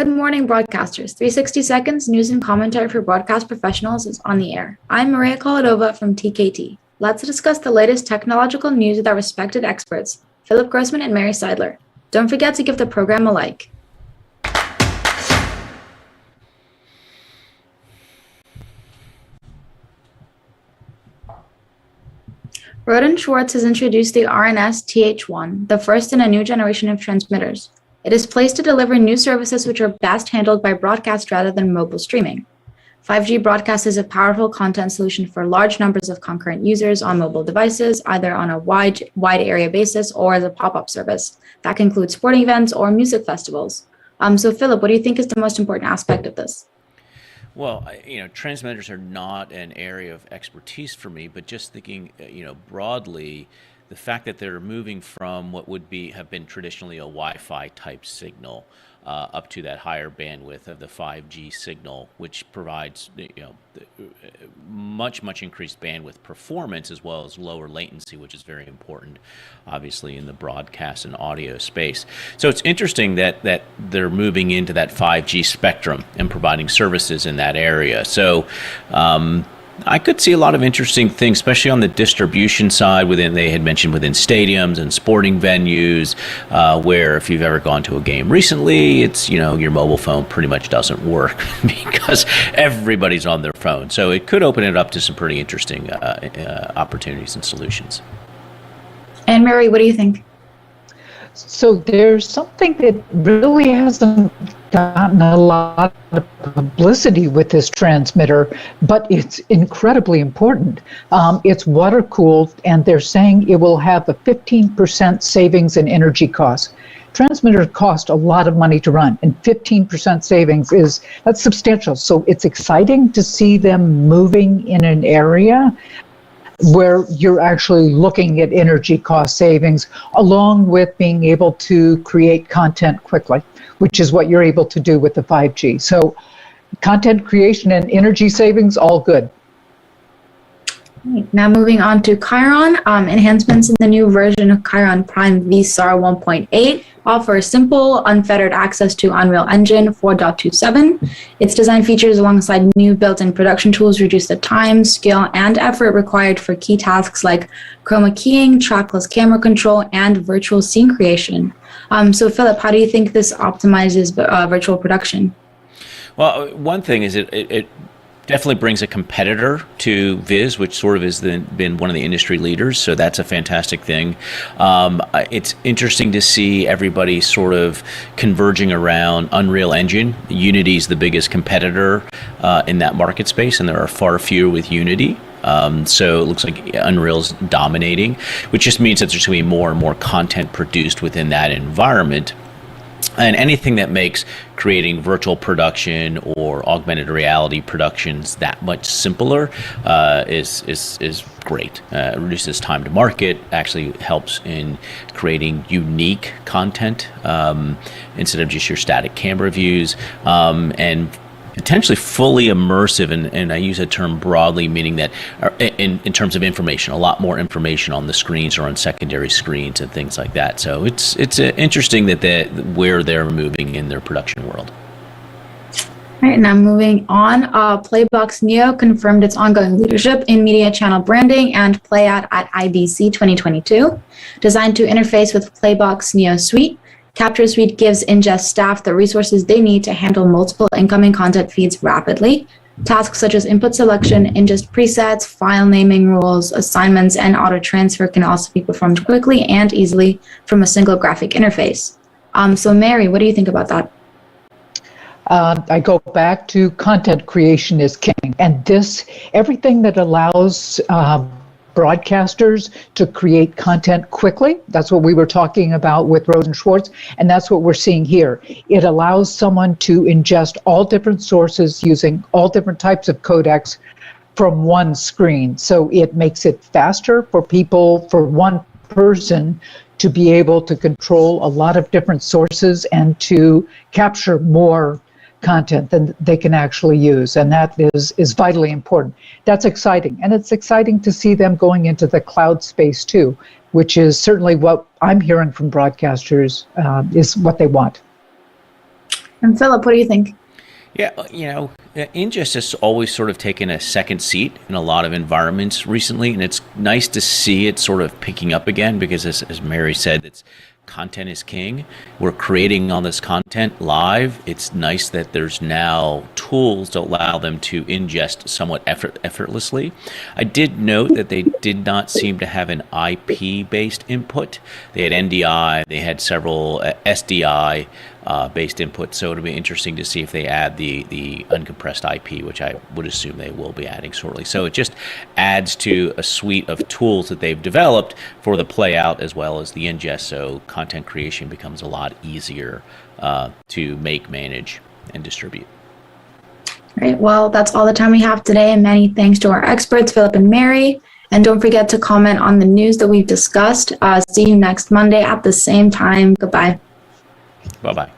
Good morning, broadcasters. 360 Seconds News and Commentary for Broadcast Professionals is on the air. I'm Maria Kholodova from TKT. Let's discuss the latest technological news with our respected experts, Philip Grossman and Ann Seidler. Don't forget to give the program a like. Rohde Schwarz has introduced the R&S TH1, the first in a new generation of transmitters. It is placed to deliver new services which are best handled by broadcast rather than mobile streaming. 5G broadcast is a powerful content solution for large numbers of concurrent users on mobile devices, either on a wide area basis or as a pop-up service. That can include sporting events or music festivals. So Philip, what do you think is the most important aspect of this? Well, transmitters are not an area of expertise for me, but just thinking, broadly, the fact that they're moving from what would have been traditionally a Wi-Fi type signal up to that higher bandwidth of the 5G signal, which provides much increased bandwidth performance as well as lower latency, which is very important, obviously, in the broadcast and audio space. So it's interesting that they're moving into that 5G spectrum and providing services in that area. So I could see a lot of interesting things, especially on the distribution side. They had mentioned within stadiums and sporting venues, where if you've ever gone to a game recently, it's your mobile phone pretty much doesn't work because everybody's on their phone. So it could open it up to some pretty interesting opportunities and solutions. And Mary, what do you think? So there's something that really hasn't gotten a lot of publicity with this transmitter, but it's incredibly important. It's water cooled, and they're saying it will have a 15% savings in energy costs. Transmitters cost a lot of money to run, and 15% savings that's substantial. So it's exciting to see them moving in an area where you're actually looking at energy cost savings, along with being able to create content quickly, which is what you're able to do with the 5G. So content creation and energy savings, all good. Now moving on to Chyron. Enhancements in the new version of Chyron PRIME VSAR 1.8 offer simple, unfettered access to Unreal Engine 4.27. Its design features alongside new built-in production tools reduce the time, skill, and effort required for key tasks like chroma keying, trackless camera control, and virtual scene creation. So Philip, how do you think this optimizes virtual production? Well, one thing is it definitely brings a competitor to Viz, which sort of has been one of the industry leaders. So that's a fantastic thing. It's interesting to see everybody sort of converging around Unreal Engine. Unity is the biggest competitor in that market space, and there are far fewer with Unity. So it looks like Unreal's dominating, which just means that there's going to be more and more content produced within that environment. And anything that makes creating virtual production or augmented reality productions that much simpler is great. It reduces time to market, actually helps in creating unique content instead of just your static camera views, and potentially fully immersive, and I use that term broadly, meaning that in terms of information, a lot more information on the screens or on secondary screens and things like that. So it's interesting that where they're moving in their production world. All right, now moving on, PlayBox Neo confirmed its ongoing leadership in media channel branding and playout at IBC 2022. Designed to interface with PlayBox Neo Suite, Capture Suite gives ingest staff the resources they need to handle multiple incoming content feeds rapidly. Tasks such as input selection, ingest presets, file naming rules, assignments, and auto transfer can also be performed quickly and easily from a single graphic interface. So Mary, what do you think about that? I go back to content creation is king, and everything that allows broadcasters to create content quickly. That's what we were talking about with Rohde Schwarz, and that's what we're seeing here. It allows someone to ingest all different sources using all different types of codecs from one screen. So it makes it faster for one person to be able to control a lot of different sources and to capture more content than they can actually use, and that is vitally important. That's exciting, and it's exciting to see them going into the cloud space too, which is certainly what I'm hearing from broadcasters is what they want. And Philip, what do you think? Yeah, ingest has always sort of taken a second seat in a lot of environments recently, and it's nice to see it sort of picking up again because, as Mary said, it's content is king. We're creating all this content live. It's nice that there's now tools to allow them to ingest somewhat effortlessly. I did note that they did not seem to have an IP-based input. They had NDI, they had several SDI based input, so it'll be interesting to see if they add the uncompressed IP, which I would assume they will be adding shortly. So it just adds to a suite of tools that they've developed for the play out as well as the ingest, so content creation becomes a lot easier to make, manage, and distribute. Great. Well, that's all the time we have today, and many thanks to our experts, Philip and Mary. And don't forget to comment on the news that we've discussed. See you next Monday at the same time. Goodbye. Bye-bye.